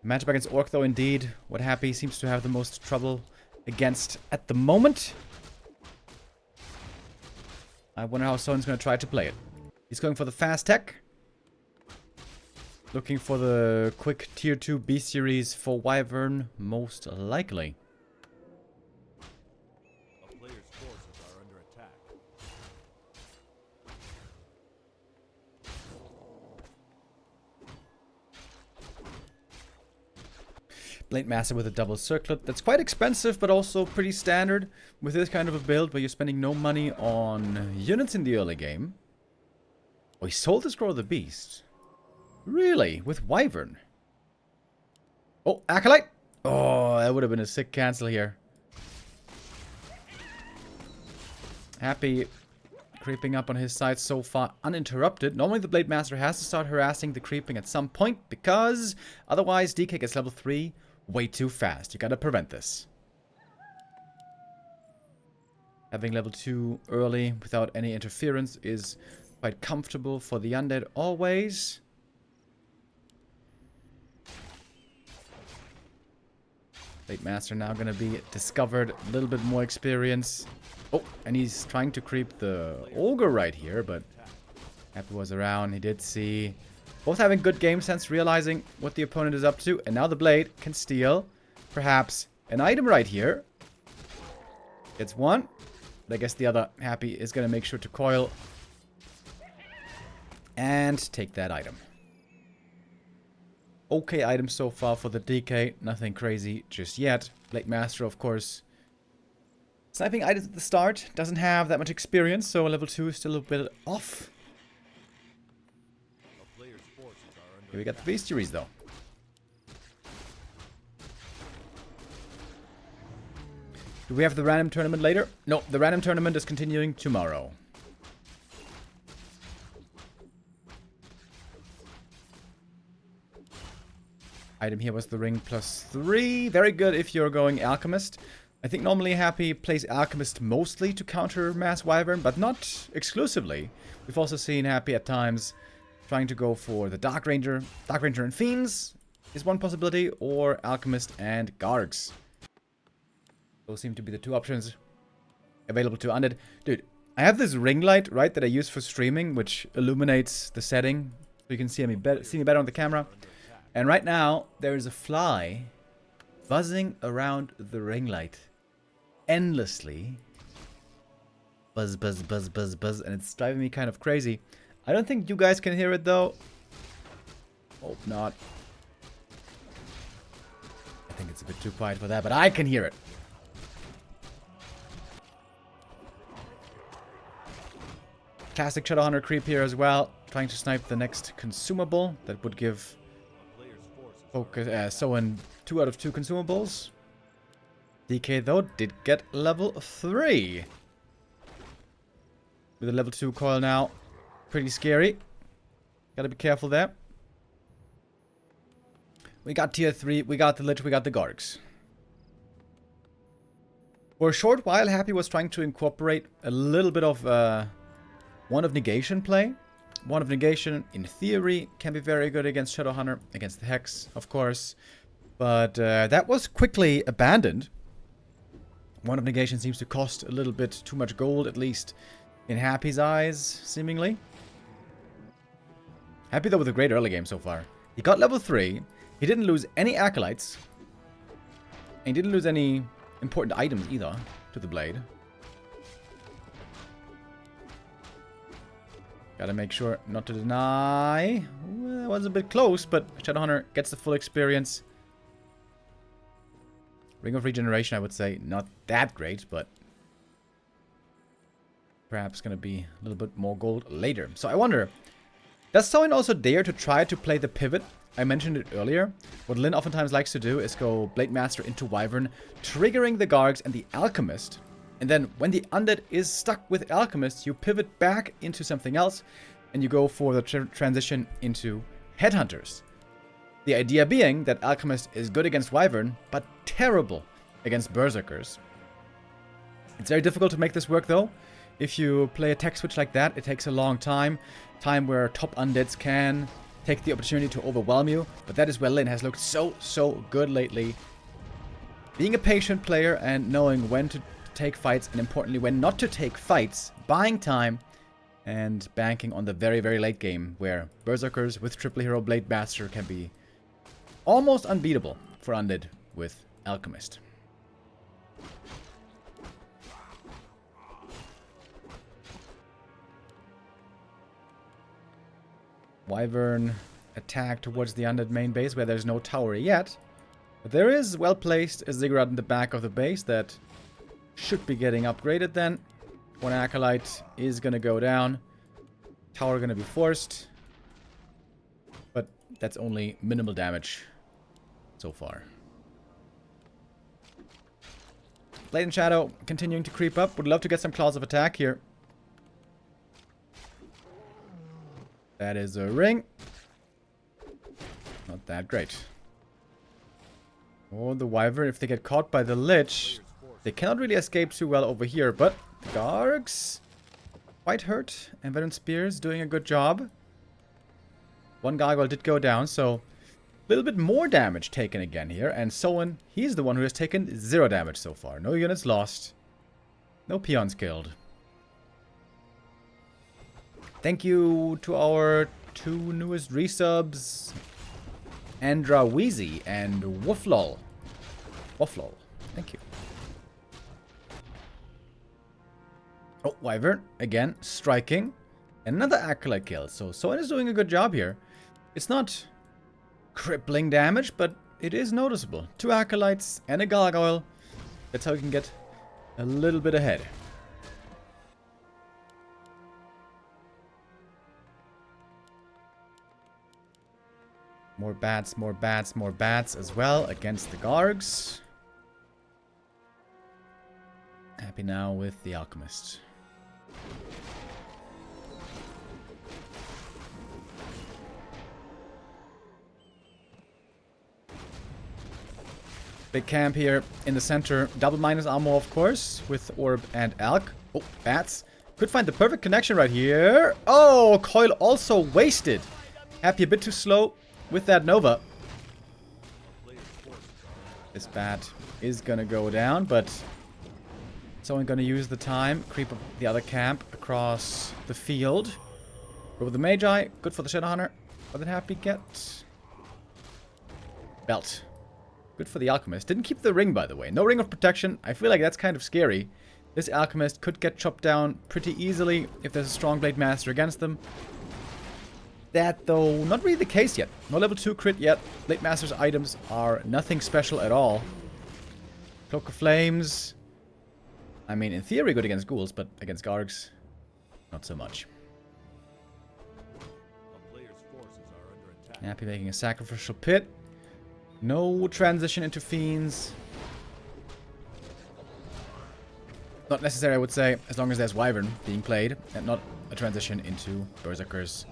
Matchup against Orc, though, indeed, what Happy seems to have the most trouble against at the moment. I wonder how Soin's going to try to play it. He's going for the fast tech. Looking for the quick tier 2 B series for Wyvern, most likely. A player's forces are under attack. Blade Master with a double circlet. That's quite expensive, but also pretty standard with this kind of a build where you're spending no money on units in the early game. Oh, he sold the Scroll of the Beast. Really? With Wyvern? Oh, Acolyte! Oh, that would have been a sick cancel here. Happy creeping up on his side so far uninterrupted. Normally the Blade Master has to start harassing the creeping at some point because otherwise DK gets level 3 way too fast. You gotta prevent this. Having level 2 early without any interference is quite comfortable for the undead always. Blade Master now gonna be discovered. A little bit more experience. Oh, and he's trying to creep the Ogre right here, but Happy was around. He did see. Both having good game sense, realizing what the opponent is up to. And now the Blade can steal perhaps an item right here. Gets one. But I guess the other Happy is going to make sure to coil and take that item. Okay item so far for the DK. Nothing crazy just yet. Blade Master, of course, sniping items at the start. Doesn't have that much experience, so level 2 is still a bit off. Here we got the bestiaries, though. Do we have the random tournament later? No, the random tournament is continuing tomorrow. Item here was the ring +3. Very good if you're going Alchemist. I think normally Happy plays Alchemist mostly to counter Mass Wyvern, but not exclusively. We've also seen Happy at times trying to go for the Dark Ranger. Dark Ranger and Fiends is one possibility, or Alchemist and Gargs. Those seem to be the two options available to Undead. Dude, I have this ring light, right, that I use for streaming, which illuminates the setting, so you can see me better on the camera. And right now, there is a fly buzzing around the ring light endlessly. Buzz, buzz, buzz, buzz, buzz, and it's driving me kind of crazy. I don't think you guys can hear it, though. Hope not. I think it's a bit too quiet for that, but I can hear it. Classic Shadowhunter creep here as well. Trying to snipe the next consumable. That would give Soin 2 out of 2 consumables. DK, though, did get level 3. With a level 2 coil now. Pretty scary. Gotta be careful there. We got tier 3, we got the Lich, we got the Gargs. For a short while, Happy was trying to incorporate a little bit of One of Negation play. One of Negation, in theory, can be very good against Shadowhunter, against the Hex, of course. But that was quickly abandoned. One of Negation seems to cost a little bit too much gold, at least in Happy's eyes, seemingly. Happy, though, with a great early game so far. He got level 3. He didn't lose any Acolytes. And he didn't lose any important items either to the Blade. Gotta make sure not to deny. Well, that was a bit close, but Shadowhunter gets the full experience. Ring of Regeneration, I would say, not that great, but perhaps gonna be a little bit more gold later. So I wonder, does Soin also dare to try to play the pivot? I mentioned it earlier. What Lyn oftentimes likes to do is go Blade Master into Wyvern, triggering the Gargs and the Alchemist. And then when the Undead is stuck with Alchemist, you pivot back into something else and you go for the transition into Headhunters. The idea being that Alchemist is good against Wyvern, but terrible against Berserkers. It's very difficult to make this work, though. If you play a tech switch like that, it takes a long time. Time where top Undeads can take the opportunity to overwhelm you. But that is where Lin has looked so good lately. Being a patient player and knowing when to take fights, and importantly when not to take fights, buying time, and banking on the very late game, where Berserkers with Triple Hero Blade Master can be almost unbeatable for Undead with Alchemist. Wyvern attack towards the Undead main base, where there's no tower yet. But there is well-placed a ziggurat in the back of the base that should be getting upgraded then. One Acolyte is going to go down. Tower going to be forced. But that's only minimal damage so far. Blade and Shadow continuing to creep up. Would love to get some claws of attack here. That is a ring. Not that great. Oh, the Wyvern, if they get caught by the Lich, they cannot really escape too well over here. But the Gargs, quite hurt. And Veteran Spears doing a good job. One Gargoyle did go down, so a little bit more damage taken again here. And Soin, he's the one who has taken 0 damage so far. No units lost. No peons killed. Thank you to our 2 newest resubs, Andra Wheezy and Wooflol. Wooflol, thank you. Oh, Wyvern, again, striking. Another Acolyte kill, so Soin is doing a good job here. It's not crippling damage, but it is noticeable. 2 Acolytes and a Gargoyle. That's how you can get a little bit ahead. More bats, more bats, more bats as well against the Gargs. Happy now with the Alchemist. Big camp here in the center. Double minus armor, of course, with Orb and Alk. Oh, bats. Could find the perfect connection right here. Oh, Coil also wasted. Happy a bit too slow with that Nova. This bat is gonna go down, but someone gonna use the time, creep up the other camp across the field. Go with the Magi, good for the Shadow Hunter. What did Happy get? Belt. Good for the Alchemist. Didn't keep the ring, by the way. No ring of protection. I feel like that's kind of scary. This Alchemist could get chopped down pretty easily if there's a strong Blade Master against them. That, though, not really the case yet. No level 2 crit yet. Blade Master's items are nothing special at all. Cloak of Flames. I mean, in theory, good against ghouls, but against Gargs, not so much. Happy making a sacrificial pit. No transition into fiends. Not necessary, I would say, as long as there's Wyvern being played, and not a transition into Berserkers.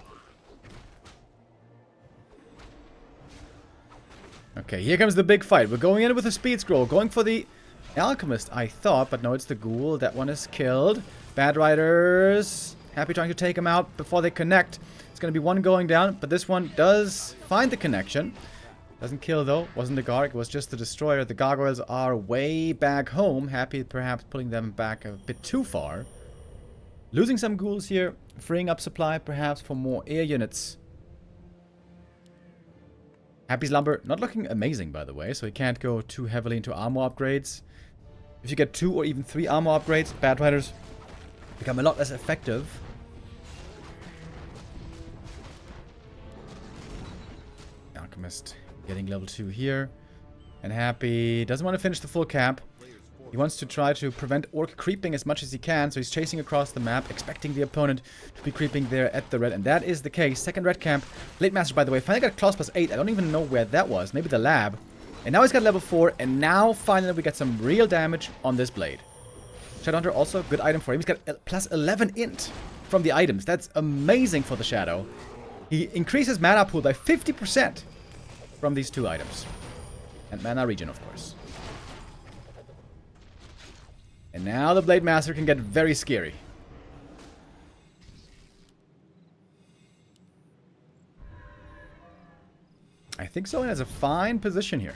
Okay, here comes the big fight. We're going in with a speed scroll, going for the Alchemist, I thought, but no, it's the Ghoul. That one is killed. Bad Riders. Happy trying to take him out before they connect. It's going to be one going down, but this one does find the connection. Doesn't kill, though. Wasn't the Garg, it was just the Destroyer. The Gargoyles are way back home. Happy perhaps pulling them back a bit too far. Losing some ghouls here. Freeing up supply, perhaps, for more air units. Happy's Lumber not looking amazing, by the way, so he can't go too heavily into armor upgrades. If you get 2 or even 3 armor upgrades, Bad Riders become a lot less effective. Alchemist getting level 2 here. And Happy doesn't want to finish the full camp. He wants to try to prevent Orc creeping as much as he can, so he's chasing across the map, expecting the opponent to be creeping there at the red, and that is the case. Second red camp. Blade Master, by the way, finally got Claws plus 8. I don't even know where that was. Maybe the lab. And now he's got level 4, and now finally we get some real damage on this blade. Shadowhunter also, good item for him. He's got plus 11 int from the items. That's amazing for the Shadow. He increases mana pool by 50% from these 2 items. And mana regen, of course. And now the Blade Master can get very scary. think Soin has a fine position here.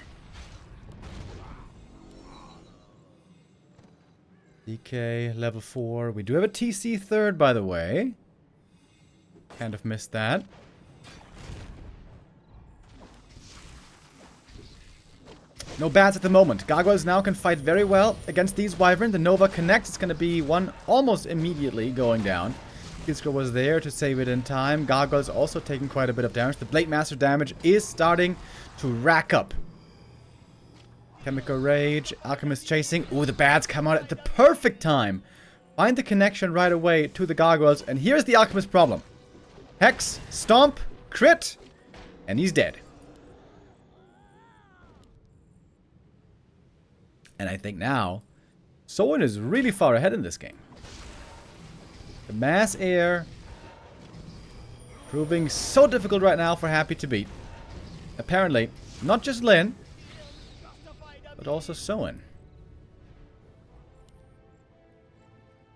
DK level 4. We do have a TC third, by the way. Kind of missed that. No bats at the moment. Gargoyles now can fight very well against these Wyvern. The Nova connects. It's going to be one almost immediately going down. Killscrow was there to save it in time. Gargoyles also taking quite a bit of damage. The Blade Master damage is starting to rack up. Chemical Rage. Alchemist chasing. Ooh, the bats come out at the perfect time. Find the connection right away to the Gargoyles. And here's the Alchemist problem. Hex, Stomp, Crit, and he's dead. And I think now, Soin is really far ahead in this game. The Mass Air proving so difficult right now for Happy to beat. Apparently, not just Lyn, but also Soin.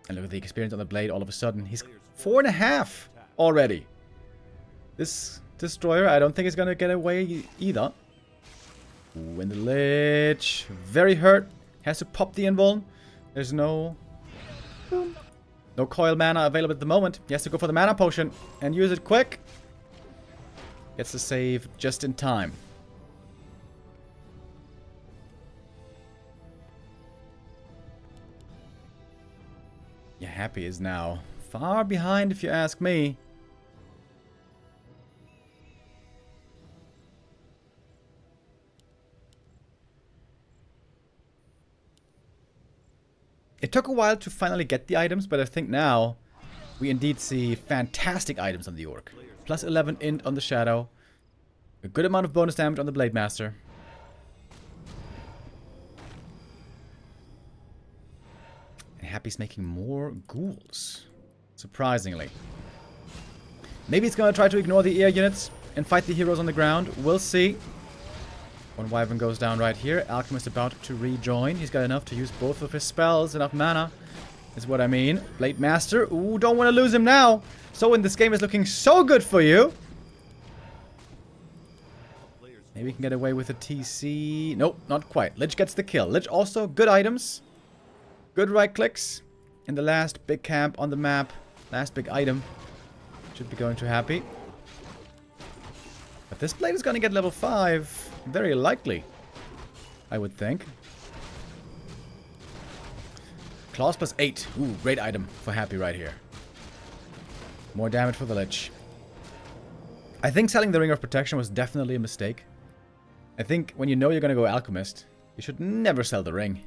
And look at the experience on the blade all of a sudden. He's 4.5 already. This Destroyer, I don't think is going to get away either. Ooh, and the Lich, very hurt. Has to pop the invuln. There's no coil mana available at the moment. He has to go for the mana potion and use it quick. Gets the save just in time. Yeah, Happy is now far behind if you ask me. It took a while to finally get the items, but I think now we indeed see fantastic items on the Orc. Plus 11 int on the Shadow. A good amount of bonus damage on the Blade Master. And Happy's making more ghouls. Surprisingly. Maybe it's going to try to ignore the air units and fight the heroes on the ground. We'll see. One Wyvern goes down right here. Alchemist about to rejoin. He's got enough to use both of his spells. Enough mana is what I mean. Blade Master. Ooh, don't want to lose him now. Soin, this game is looking so good for you. Maybe we can get away with a TC. Nope, not quite. Lich gets the kill. Lich also good items. Good right clicks. In the last big camp on the map. Last big item. Should be going to Happy. But this blade is going to get level 5. Very likely, I would think. Claws plus 8. Ooh, great item for Happy right here. More damage for the Lich. I think selling the Ring of Protection was definitely a mistake. I think when you know you're going to go Alchemist, you should never sell the ring.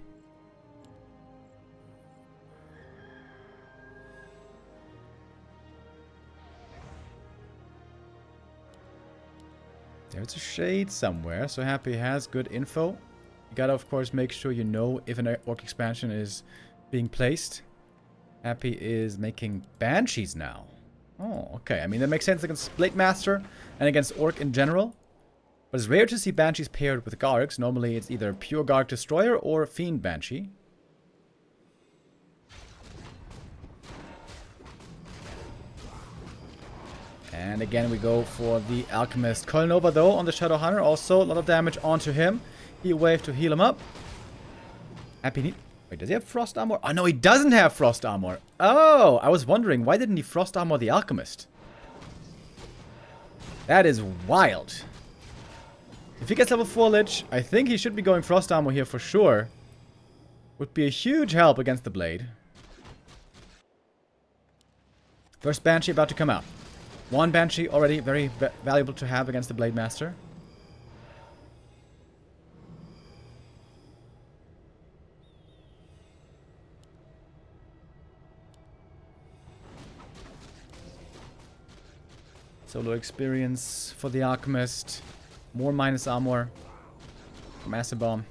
There's a shade somewhere, so Happy has good info. You gotta, of course, make sure you know if an Orc expansion is being placed. Happy is making Banshees now. Oh, okay. I mean, that makes sense against Blade Master and against Orc in general. But it's rare to see Banshees paired with Gargs. Normally, it's either pure Garg Destroyer or Fiend Banshee. And again, we go for the Alchemist. Coil Nova, though, on the Shadow Hunter. Also, a lot of damage onto him. Heal Wave to heal him up. Happy need... Wait, does he have Frost Armor? Oh, no, he doesn't have Frost Armor. Oh, I was wondering, why didn't he Frost Armor the Alchemist? That is wild. If he gets level 4 Lich, I think he should be going Frost Armor here for sure. Would be a huge help against the Blade. First Banshee about to come out. One Banshee already very valuable to have against the Blade Master. Solo experience for the Alchemist. More minus armor. Massive Bomb.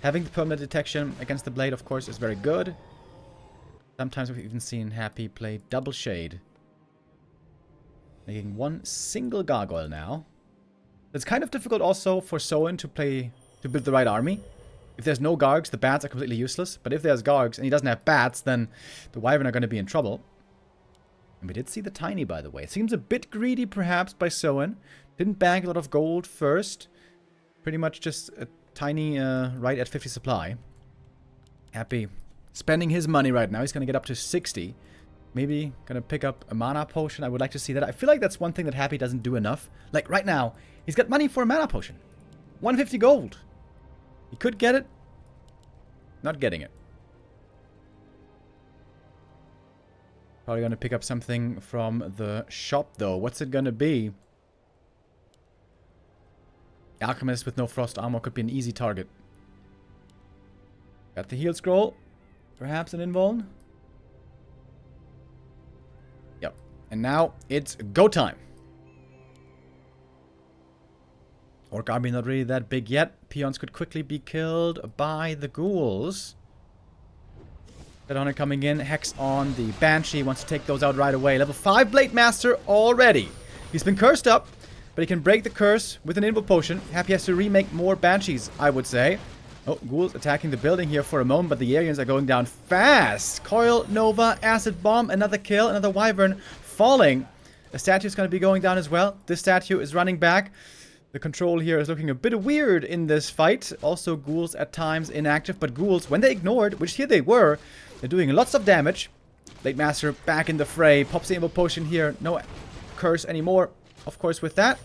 Having the permanent detection against the Blade, of course, is very good. Sometimes we've even seen Happy play Double Shade. Making one single Gargoyle now. It's kind of difficult also for Soin to build the right army. If there's no Gargs, the bats are completely useless. But if there's Gargs and he doesn't have bats, then the Wyvern are going to be in trouble. We did see the tiny, by the way. It seems a bit greedy, perhaps, by Soin. Didn't bag a lot of gold first. Pretty much just a tiny right at 50 supply. Happy spending his money right now. He's going to get up to 60. Maybe going to pick up a mana potion. I would like to see that. I feel like that's one thing that Happy doesn't do enough. Like right now, he's got money for a mana potion. 150 gold. He could get it. Not getting it. Probably going to pick up something from the shop, though. What's it going to be? Alchemist with no frost armor could be an easy target. Got the heal scroll. Perhaps an invuln. Yep. And now it's go time. Orc army not really that big yet. Peons could quickly be killed by the ghouls. Red Hunter coming in. Hex on the Banshee. Wants to take those out right away. Level 5 Blade Master already. He's been cursed up, but he can break the curse with an Invul Potion. Happy has to remake more Banshees, I would say. Oh, ghouls attacking the building here for a moment, but the aliens are going down fast. Coil, Nova, Acid Bomb, another kill, another Wyvern falling. A statue is going to be going down as well. This statue is running back. The control here is looking a bit weird in this fight. Also, ghouls at times inactive, but ghouls, when they ignored, which here they were, they're doing lots of damage. Blade Master back in the fray. Pops the Invul Potion here. No curse anymore, of course, with that.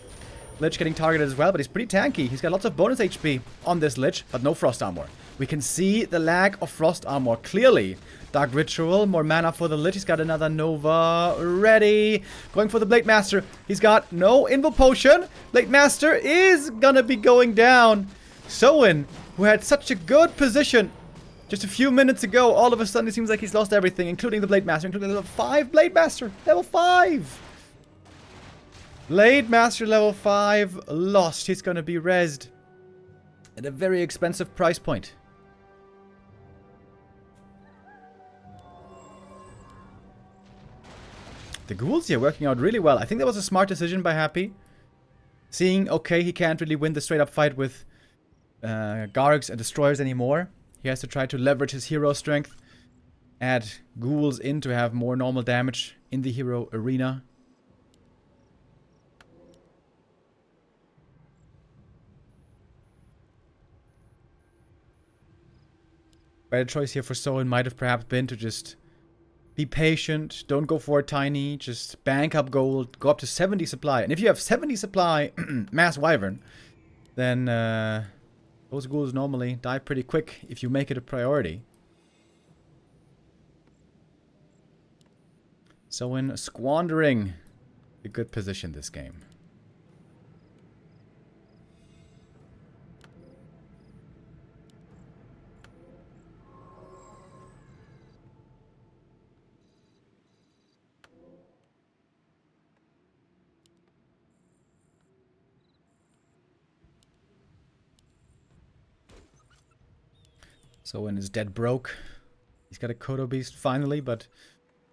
Lich getting targeted as well, but he's pretty tanky. He's got lots of bonus HP on this Lich, but no Frost Armor. We can see the lack of Frost Armor clearly. Dark Ritual, more mana for the Lich. He's got another Nova ready. Going for the Blade Master. He's got no Invul Potion. Blade Master is gonna be going down. Soin, who had such a good position just a few minutes ago, all of a sudden it seems like he's lost everything, including the Blade Master, including level 5 Blade Master. Level 5! Blade Master level 5 lost. He's gonna be rezzed at a very expensive price point. The ghouls here working out really well. I think that was a smart decision by Happy. Seeing, okay, he can't really win the straight up fight with Gargs and Destroyers anymore. He has to try to leverage his hero strength. Add ghouls in to have more normal damage in the hero arena. Better choice here for Soin might have perhaps been to just be patient. Don't go for a tiny. Just bank up gold. Go up to 70 supply. And if you have 70 supply Mass Wyvern, then those ghouls normally die pretty quick if you make it a priority. Soin squandering a good position this game. Soin is dead broke. He's got a Kodo Beast finally, but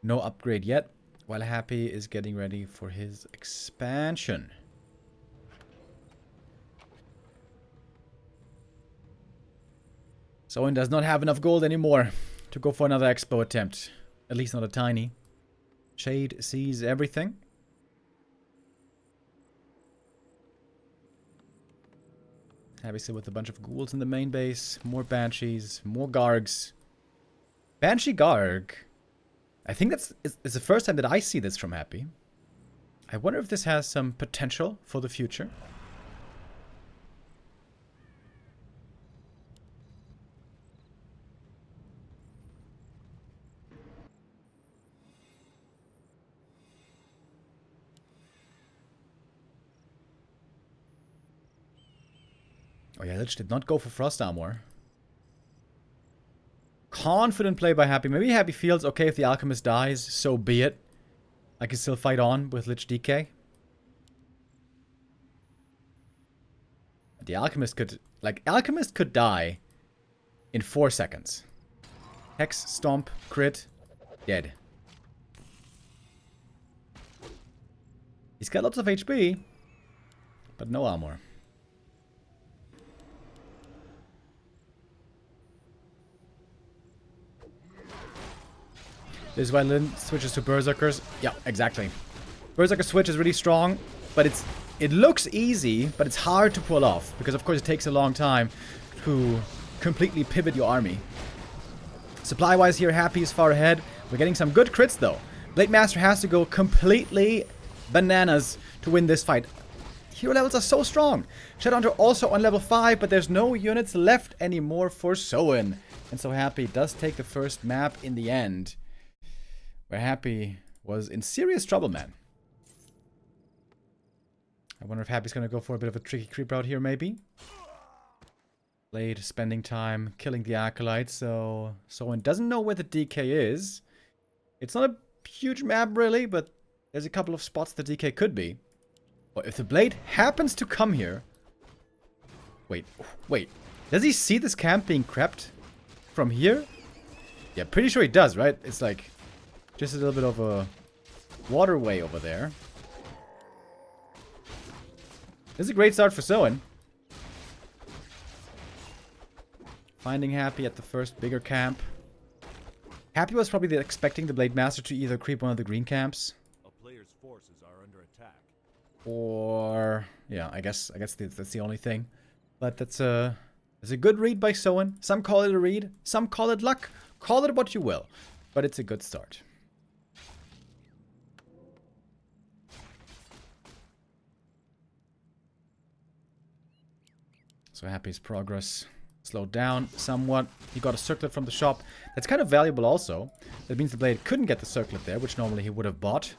no upgrade yet. While Happy is getting ready for his expansion. Soin does not have enough gold anymore to go for another expo attempt. At least not a tiny. Shade sees everything. Happy still with a bunch of ghouls in the main base. More Banshees. More Gargs. Banshee Garg. I think that's it's the first time that I see this from Happy. I wonder if this has some potential for the future. Oh yeah, Lich did not go for Frost Armor. Confident play by Happy. Maybe Happy feels, okay, if the Alchemist dies, so be it. I can still fight on with Lich DK. The Alchemist could... Like, Alchemist could die in 4 seconds. Hex, Stomp, Crit, dead. He's got lots of HP, but no armor. This is why Lin switches to Berserkers. Yeah, exactly. Berserker switch is really strong, but it looks easy, but it's hard to pull off. Because, of course, it takes a long time to completely pivot your army. Supply-wise here, Happy is far ahead. We're getting some good crits, though. Blade Master has to go completely bananas to win this fight. Hero levels are so strong. Shadowhunter also on level 5, but there's no units left anymore for Soin. And so Happy does take the first map in the end. Where Happy was in serious trouble, man. I wonder if Happy's going to go for a bit of a tricky creep route here, maybe. Blade spending time killing the Acolyte, so Soin doesn't know where the DK is. It's not a huge map, really, but there's a couple of spots the DK could be. Or if the Blade happens to come here... Wait. Does he see this camp being crept from here? Yeah, pretty sure he does, right? It's like just a little bit of a waterway over there. This is a great start for Soin. Finding Happy at the first bigger camp. Happy was probably expecting the Blade Master to either creep one of the green camps. A player's forces are under attack. Or... yeah, I guess that's the only thing. But that's a good read by Soin. Some call it a read. Some call it luck. Call it what you will. But it's a good start. So Happy's progress slowed down somewhat. He got a circlet from the shop. That's kind of valuable also. That means the Blade couldn't get the circlet there, which normally he would have bought.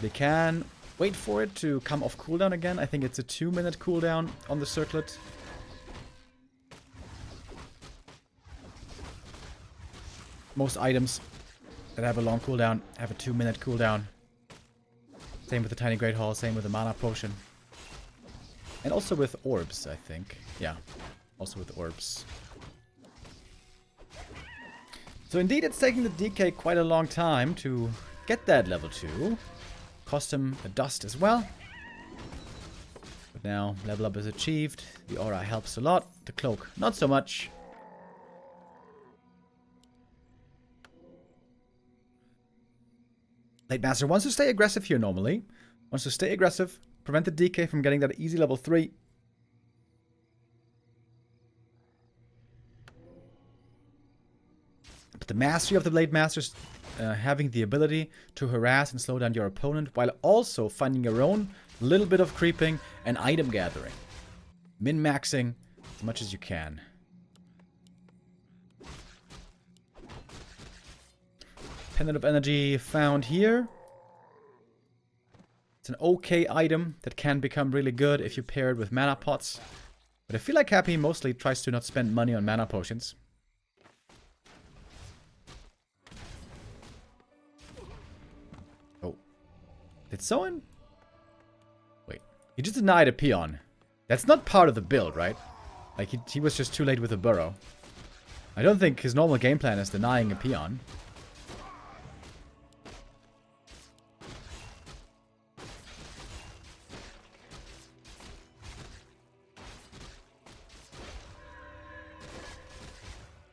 They can wait for it to come off cooldown again. I think it's a 2-minute cooldown on the circlet. Most items that have a long cooldown have a 2-minute cooldown. Same with the Tiny Great Hall, same with the Mana Potion. And also with orbs, I think. Yeah, also with orbs. So indeed, it's taking the DK quite a long time to get that level 2. Cost him a dust as well. But now, level up is achieved. The aura helps a lot. The cloak, not so much. Blade Master wants to stay aggressive here normally. Wants to stay aggressive. Prevent the DK from getting that easy level 3. But the mastery of the Blade Masters, having the ability to harass and slow down your opponent while also finding your own little bit of creeping and item gathering. Min-maxing as much as you can. Pendant of Energy found here. It's an okay item that can become really good if you pair it with mana pots. But I feel like Happy mostly tries to not spend money on mana potions. Oh. Did Soin? Wait. He just denied a peon. That's not part of the build, right? Like, he was just too late with the burrow. I don't think his normal game plan is denying a peon.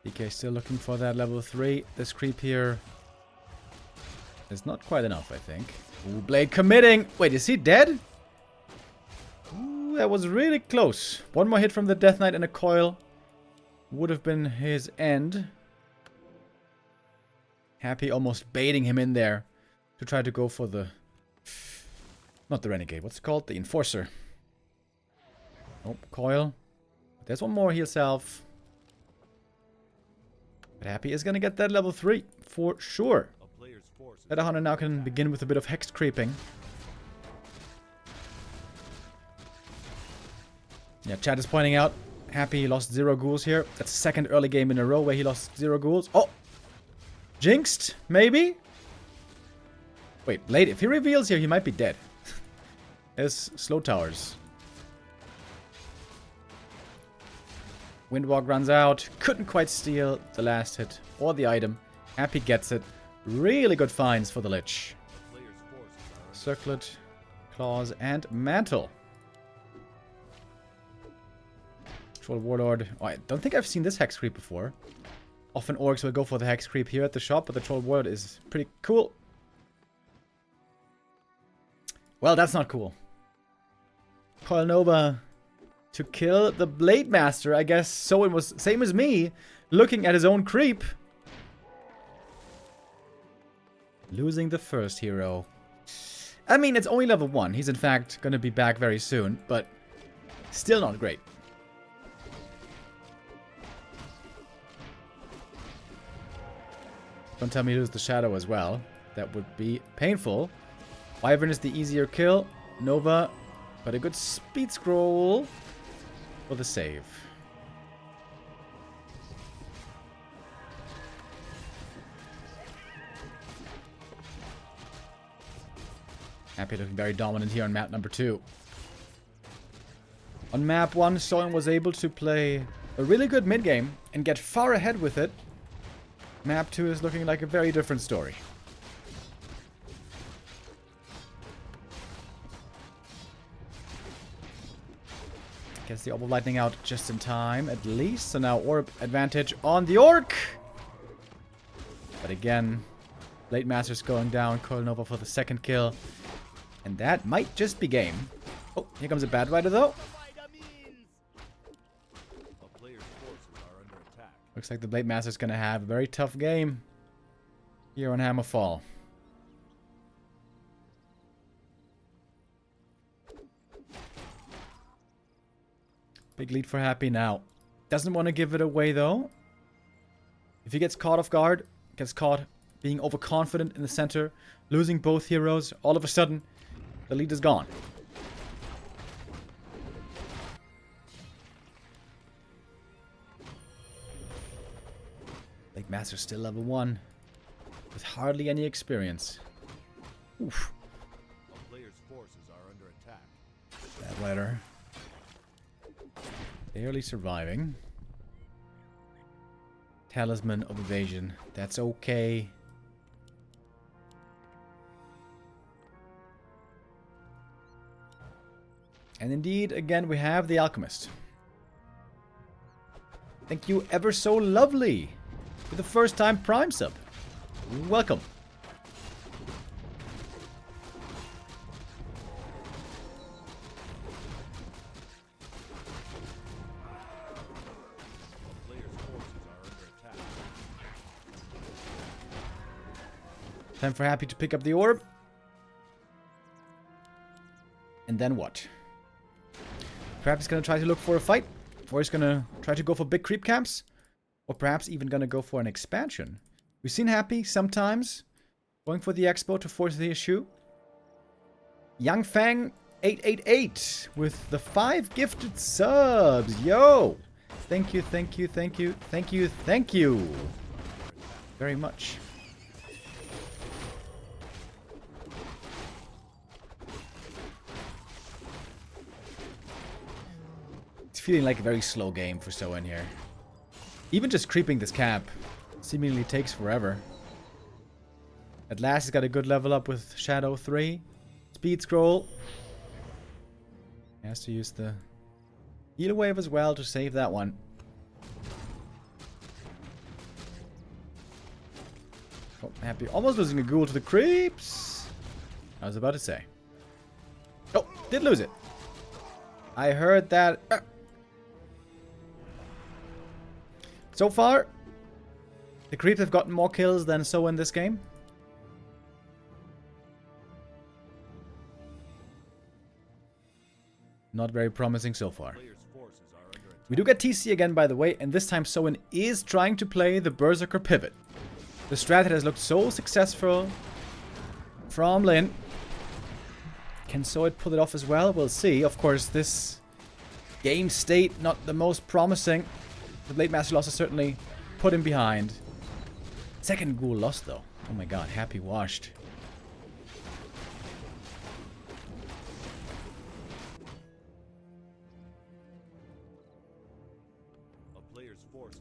DK still looking for that level 3. This creep here is not quite enough, I think. Ooh, Blade committing! Wait, is he dead? Ooh, that was really close. One more hit from the Death Knight and a coil would have been his end. Happy almost baiting him in there to try to go for the... not the Renegade, what's it called? The Enforcer. Oh, coil. There's one more heal self. But Happy is going to get that level 3, for sure. Shadowhunter now can begin with a bit of hex creeping. Yeah, chat is pointing out, Happy lost 0 ghouls here. That's the second early game in a row where he lost 0 ghouls. Oh! Jinxed, maybe? Wait, Blade, if he reveals here, he might be dead. There's slow towers. Windwalk runs out. Couldn't quite steal the last hit or the item. Happy gets it. Really good finds for the Lich. Circlet, Claws, and Mantle. Troll Warlord. Oh, I don't think I've seen this Hex Creep before. Often orcs will go for the hex creep here at the shop, but the troll ward is pretty cool. Well, that's not cool. Coil Nova to kill the Blade Master. I guess Soin was, same as me, looking at his own creep. Losing the first hero. I mean, it's only level 1. He's in fact going to be back very soon, but still not great. Don't tell me to lose the Shadow as well. That would be painful. Wyvern is the easier kill. Nova, but a good speed scroll for the save. Happy looking very dominant here on map number 2. On map 1, Soin was able to play a really good mid game and get far ahead with it. Map 2 is looking like a very different story. Gets the Orb of Lightning out just in time, at least. So now Orb advantage on the Orc. But again, Blade Master's going down. Coil Nova for the second kill. And that might just be game. Oh, here comes a Bad Rider though. Looks like the Blade Master's gonna have a very tough game here on Hammerfall. Big lead for Happy now. Doesn't want to give it away though. If he gets caught off guard, gets caught being overconfident in the center, losing both heroes, all of a sudden, the lead is gone. Blade Master still level 1 with hardly any experience. Oof. A player's forces are under attack. Bad Rider. Barely surviving. Talisman of Evasion. That's okay. And indeed, again, we have the Alchemist. Thank you ever so lovely for the first time Prime sub. Welcome. Time for Happy to pick up the orb. And then what? Perhaps he's going to try to look for a fight. Or he's going to try to go for big creep camps. Or perhaps even going to go for an expansion. We've seen Happy sometimes going for the expo to force the issue. Young Fang 888 with the 5 gifted subs. Yo! Thank you, thank you, thank you, thank you, thank you. Very much. Feeling like a very slow game for Soin here. Even just creeping this cap seemingly takes forever. At last he's got a good level up with Shadow 3. Speed scroll. He has to use the heal wave as well to save that one. Oh, Happy almost losing a ghoul to the creeps. I was about to say. Oh, did lose it. I heard that. So far, the creeps have gotten more kills than so in this game. Not very promising so far. We do get TC again, by the way, and this time Soin is trying to play the Berserker pivot. The strat that has looked so successful from Lin. Can Soin pull it off as well? We'll see. Of course, this game state not the most promising. The Blade Master loss has certainly put him behind. Second ghoul lost though. Oh my god, Happy washed.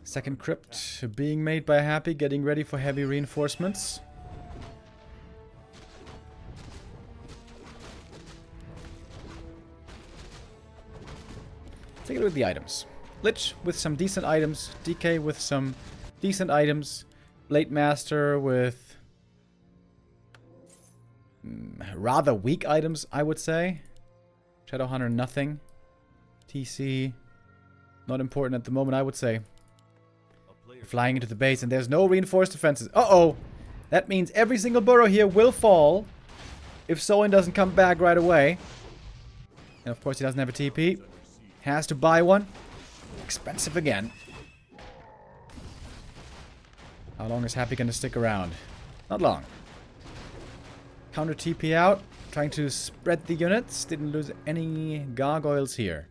Second crypt being made by Happy, getting ready for heavy reinforcements. Take a look at the items. Lich with some decent items, DK with some decent items. Blade Master with rather weak items, I would say. Shadow Hunter, nothing. TC, not important at the moment, I would say. Flying into the base, and there's no reinforced defenses. Uh-oh! That means every single burrow here will fall if Soin doesn't come back right away. And of course he doesn't have a TP. Has to buy one. Expensive again. How long is Happy gonna stick around? Not long. Counter TP out. Trying to spread the units. Didn't lose any gargoyles here.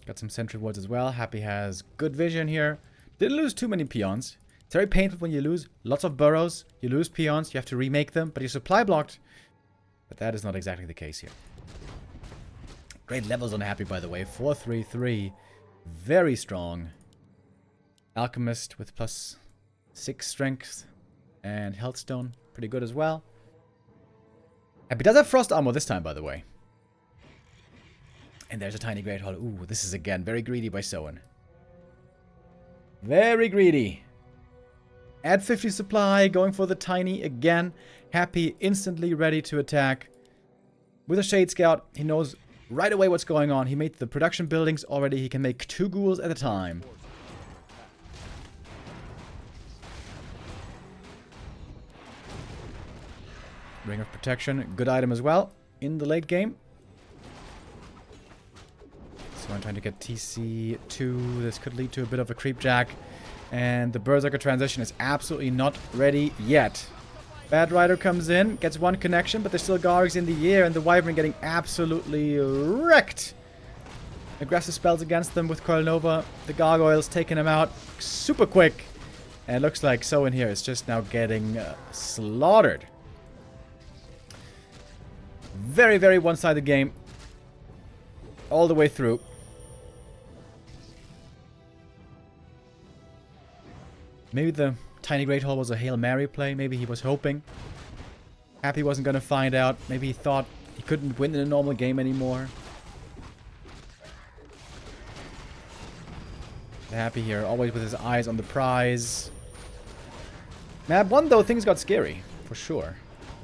Got some sentry wards as well. Happy has good vision here. Didn't lose too many peons. It's very painful when you lose lots of burrows. You lose peons. You have to remake them. But your supply blocked. But that is not exactly the case here. Great levels on Happy, by the way. 433. Very strong. Alchemist with +6 strength. And Healthstone. Pretty good as well. Happy does have frost armor this time, by the way. And there's a tiny Great Hall. Ooh, this is again very greedy by Soin. Very greedy. Add 50 supply, going for the tiny again. Happy, instantly ready to attack. With a Shade Scout, he knows right away what's going on. He made the production buildings already. He can make 2 ghouls at a time. Ring of Protection, good item as well in the late game. So I'm trying to get TC2. This could lead to a bit of a creep jack. And the Berserker transition is absolutely not ready yet. Bad Rider comes in, gets 1 connection, but there's still Gargs in the air, and the Wyvern getting absolutely wrecked. Aggressive spells against them with Coil Nova. The Gargoyles taking him out super quick. And it looks like Soin here is just now getting slaughtered. Very, very one-sided game. All the way through. Maybe the tiny Great Hall was a Hail Mary play. Maybe he was hoping. Happy wasn't going to find out. Maybe he thought he couldn't win in a normal game anymore. Happy here, always with his eyes on the prize. Map 1, though, things got scary. For sure.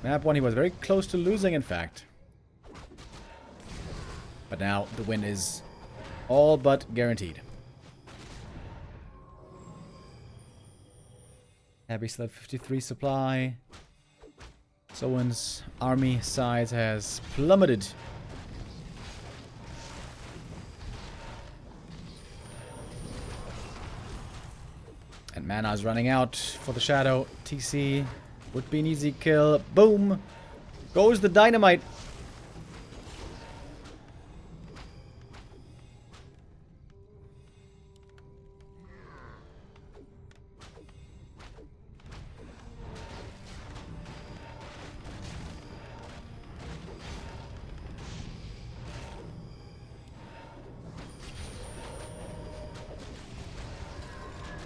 Map 1, he was very close to losing, in fact. But now the win is all but guaranteed. Happy still at 53 supply. Soin's army size has plummeted. And mana is running out for the Shadow. TC would be an easy kill. Boom! Goes the dynamite.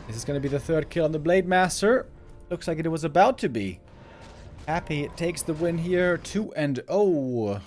This is going to be the 3rd kill on the Blade Master. Looks like it was about to be. Happy takes the win here. 2-0.